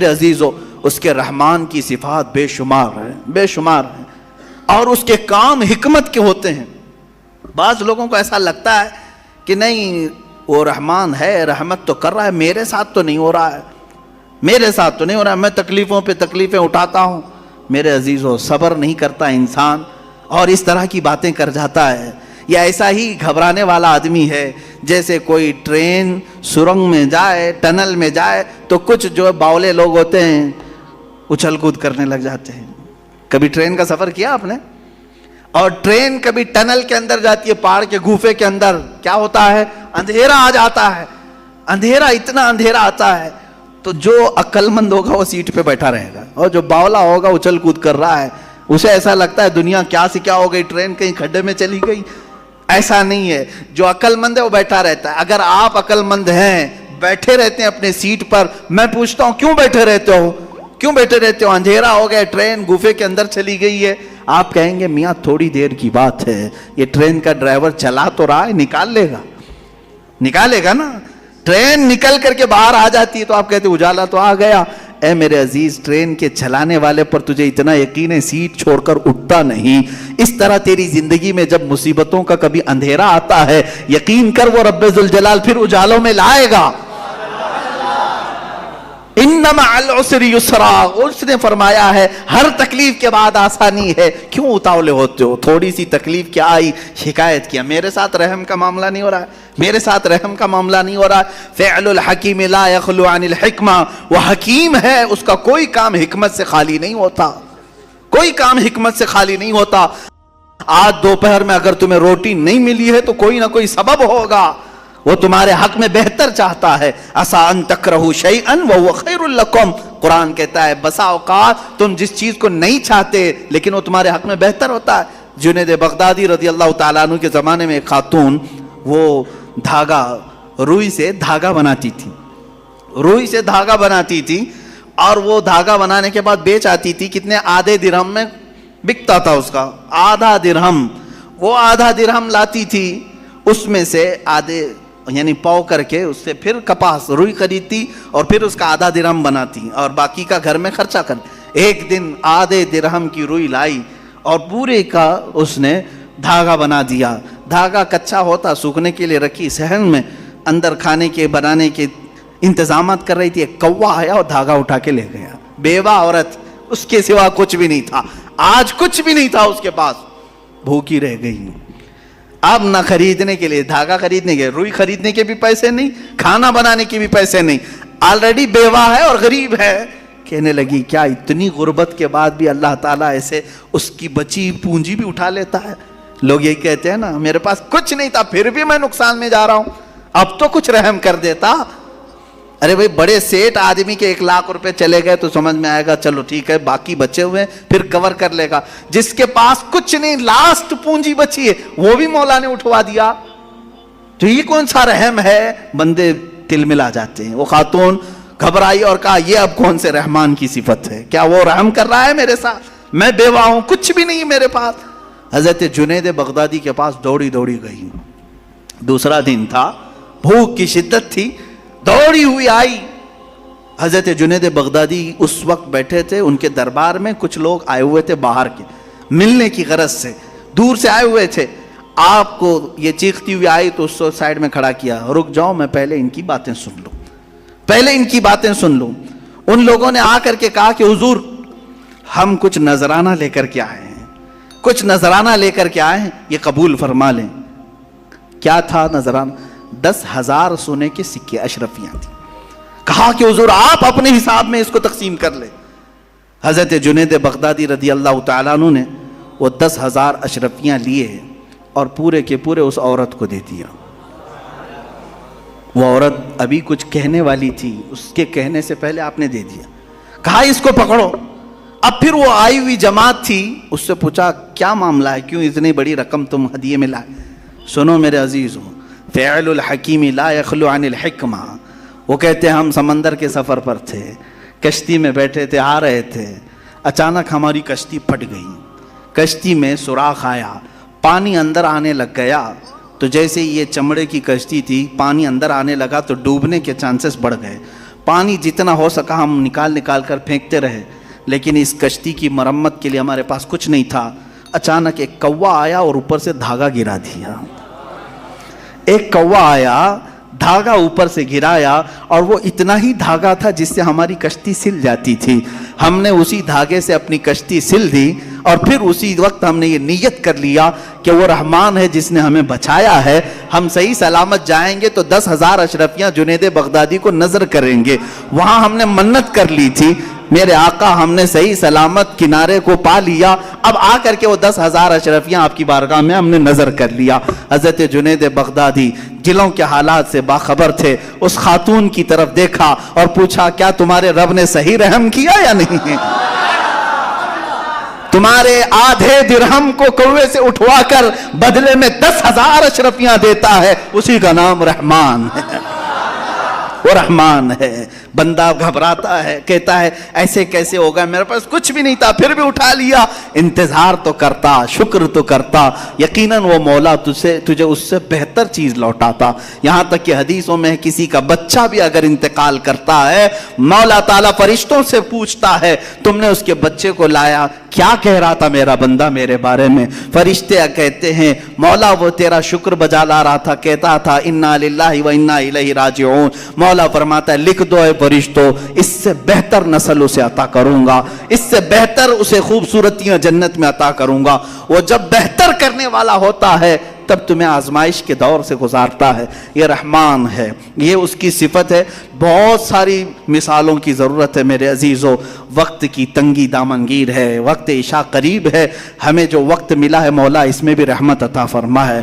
میرے عزیزو اس کے رحمان کی صفات بے شمار ہیں، بے شمار ہیں، اور اس کے کام حکمت کے ہوتے ہیں۔ بعض لوگوں کو ایسا لگتا ہے کہ نہیں وہ رحمان ہے، رحمت تو کر رہا ہے، میرے ساتھ تو نہیں ہو رہا ہے، میرے ساتھ تو نہیں ہو رہا ہے، میں تکلیفوں پہ تکلیفیں اٹھاتا ہوں۔ میرے عزیزو صبر نہیں کرتا انسان اور اس طرح کی باتیں کر جاتا ہے، یا ایسا ہی گھبرانے والا آدمی ہے جیسے کوئی ٹرین سرنگ میں جائے، ٹنل میں جائے تو کچھ جو باولے لوگ ہوتے ہیں اچھل کود کرنے لگ جاتے ہیں۔ کبھی ٹرین کا سفر کیا آپ نے؟ اور ٹرین کبھی ٹنل کے اندر جاتی ہے، پہاڑ کے گوفے کے اندر، کیا ہوتا ہے؟ اندھیرا آ جاتا ہے، اندھیرا، اتنا اندھیرا آتا ہے تو جو عقل مند ہوگا وہ سیٹ پہ بیٹھا رہے گا، اور جو باولا ہوگا اچھل کود کر رہا ہے، اسے ایسا لگتا ہے دنیا کیا سے کیا ہو گئی، ٹرین کہیں کھڈے میں چلی گئی۔ ایسا نہیں ہے، جو عقل مند ہے وہ بیٹھا رہتا ہے۔ اگر آپ عقل مند ہیں، بیٹھے رہتے ہیں اپنے سیٹ پر، میں پوچھتا ہوں کیوں بیٹھے رہتے ہو؟ کیوں بیٹھے رہتے ہو؟ اندھیرا ہو گیا، ٹرین گوفے کے اندر چلی گئی ہے، آپ کہیں گے میاں تھوڑی دیر کی بات ہے، یہ ٹرین کا ڈرائیور چلا تو رہا ہے، نکالے گا نا۔ ٹرین نکل کر کے باہر آ جاتی ہے تو آپ کہتے ہیں اجالا تو آ گیا۔ اے میرے عزیز، ٹرین کے چلانے والے پر تجھے اتنا یقین ہے سیٹ چھوڑ کر اٹھتا نہیں۔ اس طرح تیری زندگی میں جب مصیبتوں کا کبھی اندھیرا آتا ہے، یقین کر وہ رب ذوالجلال پھر اجالوں میں لائے گا۔ انما العسر یسرا، اس نے فرمایا ہے ہر تکلیف کے بعد آسانی ہے۔ کیوں اتاولے ہوتے ہو؟ تھوڑی سی تکلیف کیا آئی، شکایت کیا، میرے ساتھ رحم کا معاملہ نہیں ہو رہا ہے، میرے ساتھ رحم کا معاملہ نہیں ہو رہا ہے۔ فعل الحکیم لا یخلو عن الحکمہ، وہ حکیم ہے، اس کا کوئی کام حکمت سے خالی نہیں ہوتا، کوئی کام حکمت سے خالی نہیں ہوتا۔ آج دوپہر میں اگر تمہیں روٹی نہیں ملی ہے تو کوئی نہ کوئی سبب ہوگا، وہ تمہارے حق میں بہتر چاہتا ہے۔ عسیٰ ان تکرہوا شیئا وہو خیر لکم، قرآن کہتا ہے بسا اوقات تم جس چیز کو نہیں چاہتے لیکن وہ تمہارے حق میں بہتر ہوتا ہے۔ جنید بغدادی رضی اللہ تعالیٰ عنہ کے زمانے میں ایک خاتون، وہ دھاگا، روئی سے دھاگا بناتی تھی، روئی سے دھاگا بناتی تھی، اور وہ دھاگا بنانے کے بعد بیچ آتی تھی، کتنے؟ آدھے درہم میں بکتا تھا اس کا، آدھا درہم۔ وہ آدھا درہم لاتی تھی، اس میں سے آدھے یعنی پاؤ کر کے اس سے پھر کپاس روئی خریدتی اور پھر اس کا آدھا درہم بناتی اور باقی کا گھر میں خرچہ کر۔ ایک دن آدھے درہم کی روئی لائی اور پورے کا اس نے دھاگا بنا دیا۔ دھاگا کچا ہوتا، سوکھنے کے لیے رکھی صحن میں، اندر کھانے کے بنانے کے انتظامات کر رہی تھی، ایک کوا آیا اور دھاگا اٹھا کے لے گیا۔ بیوہ عورت، اس کے سوا کچھ بھی نہیں تھا، آج کچھ بھی نہیں تھا اس کے پاس، بھوکی رہ گئی۔ اب نہ خریدنے کے لیے دھاگا، خریدنے کے روئی خریدنے کے بھی پیسے نہیں، کھانا بنانے کے بھی پیسے نہیں، آلریڈی بیوہ ہے اور غریب ہے۔ کہنے لگی کیا اتنی غربت کے بعد بھی اللہ تعالیٰ ایسے اس کی بچی پونجی بھی اٹھا لیتا ہے؟ لوگ یہی کہتے ہیں نا، میرے پاس کچھ نہیں تھا پھر بھی میں نقصان میں جا رہا ہوں، اب تو کچھ رحم کر دیتا۔ ارے بھائی، بڑے سیٹ آدمی کے 1 لاکھ روپے چلے گئے تو سمجھ میں آئے گا چلو ٹھیک ہے، باقی بچے ہوئے پھر کور کر لے گا۔ جس کے پاس کچھ نہیں، لاسٹ پونجی بچی ہے، وہ بھی مولا نے اٹھوا دیا، تو یہ کون سا رحم ہے؟ بندے تل ملا جاتے ہیں۔ وہ خاتون گھبرائی اور کہا یہ اب کون سے رحمان کی صفت ہے؟ کیا وہ رحم کر رہا ہے میرے ساتھ؟ میں بیوہ ہوں، کچھ بھی نہیں میرے پاس۔ حضرت جنید بغدادی کے پاس دوڑی دوڑی گئی، دوسرا دن تھا، بھوک کی شدت تھی، دوڑی ہوئی آئی۔ حضرت جنید بغدادی اس وقت بیٹھے تھے، ان کے دربار میں کچھ لوگ آئے ہوئے تھے باہر کے، ملنے کی غرض سے دور سے آئے ہوئے تھے۔ آپ کو یہ چیختی ہوئی آئی تو اس کو سائڈ میں کھڑا کیا، رک جاؤ میں پہلے ان کی باتیں سن لوں، پہلے ان کی باتیں سن لوں۔ ان لوگوں نے آ کر کے کہا کہ حضور ہم کچھ نذرانہ لے کر کے آئے ہیں، کچھ نذرانہ لے کر کے آئے ہیں، یہ قبول فرما لیں۔ کیا تھا نذرانہ؟ 10,000 سونے کے سکے، اشرفیاں تھیں۔ کہا کہ حضور آپ اپنے حساب میں اس کو تقسیم کر لیں۔ حضرت جنید بغدادی رضی اللہ تعالیٰ عنہ نے وہ 10,000 اشرفیاں لیے اور پورے کے پورے اس عورت کو دے دیا۔ وہ عورت ابھی کچھ کہنے والی تھی، اس کے کہنے سے پہلے آپ نے دے دیا۔ کہا اس کو پکڑو۔ اب پھر وہ آئی ہوئی جماعت تھی، اس سے پوچھا کیا معاملہ ہے، کیوں اتنی بڑی رقم تم ہدیے میں لائے؟ سنو میرے عزیزو، فعل الحکیم لا یخلو عن الحکمہ۔ وہ کہتے ہیں ہم سمندر کے سفر پر تھے، کشتی میں بیٹھے تھے، آ رہے تھے، اچانک ہماری کشتی پھٹ گئی، کشتی میں سوراخ آیا، پانی اندر آنے لگ گیا، تو جیسے یہ چمڑے کی کشتی تھی، پانی اندر آنے لگا تو ڈوبنے کے چانسز بڑھ گئے۔ پانی جتنا ہو سکا ہم نکال نکال کر پھینکتے رہے، لیکن اس کشتی کی مرمت کے لیے ہمارے پاس کچھ نہیں تھا۔ اچانک ایک کوا آیا اور اوپر سے دھاگا گرا دیا۔ ایک کوا آیا، دھاگا اوپر سے گرایا، اور وہ اتنا ہی دھاگا تھا جس سے ہماری کشتی سل جاتی تھی۔ ہم نے اسی دھاگے سے اپنی کشتی سل دی، اور پھر اسی وقت ہم نے یہ نیت کر لیا کہ وہ رحمان ہے جس نے ہمیں بچایا ہے، ہم صحیح سلامت جائیں گے تو 10,000 اشرفیاں جنید بغدادی کو نظر کریں گے۔ وہاں ہم نے منت کر لی تھی، میرے آقا ہم نے صحیح سلامت کنارے کو پا لیا، اب آ کر کے وہ 10,000 اشرفیاں آپ کی بارگاہ میں ہم نے نظر کر لیا۔ حضرت جنید بغدادی دلوں کے حالات سے باخبر تھے، اس خاتون کی طرف دیکھا اور پوچھا کیا تمہارے رب نے صحیح رحم کیا یا نہیں؟ تمہارے آدھے درہم کو کوے سے اٹھوا کر بدلے میں 10,000 اشرفیاں دیتا ہے، اسی کا نام رحمان ہے، وہ رحمان ہے۔ بندہ گھبراتا ہے، کہتا ہے ایسے کیسے ہوگا، میرے پاس کچھ بھی نہیں تھا پھر بھی اٹھا لیا۔ انتظار تو کرتا، شکر تو کرتا، یقیناً وہ مولا تجھے اس سے بہتر چیز لوٹاتا۔ یہاں تک کہ حدیثوں میں کسی کا بچہ بھی اگر انتقال کرتا ہے، مولا تعالیٰ فرشتوں سے پوچھتا ہے تم نے اس کے بچے کو لایا، کیا کہہ رہا تھا میرا بندہ میرے بارے میں؟ فرشتے کہتے ہیں مولا وہ تیرا شکر بجا لا رہا تھا، کہتا تھا انا للہ و انا الیہ راجعون۔ مولا فرماتا ہے لکھ دو اے فرشتوں، اس سے بہتر نسل اسے عطا کروں گا، اس سے بہتر اسے خوبصورتیاں جنت میں عطا کروں گا۔ وہ جب بہتر کرنے والا ہوتا ہے تب تمہیں آزمائش کے دور سے گزارتا ہے۔ یہ رحمان ہے، یہ اس کی صفت ہے۔ بہت ساری مثالوں کی ضرورت ہے میرے عزیزو، وقت کی تنگی دامنگیر ہے، وقت عشاء قریب ہے، ہمیں جو وقت ملا ہے مولا اس میں بھی رحمت عطا فرما ہے۔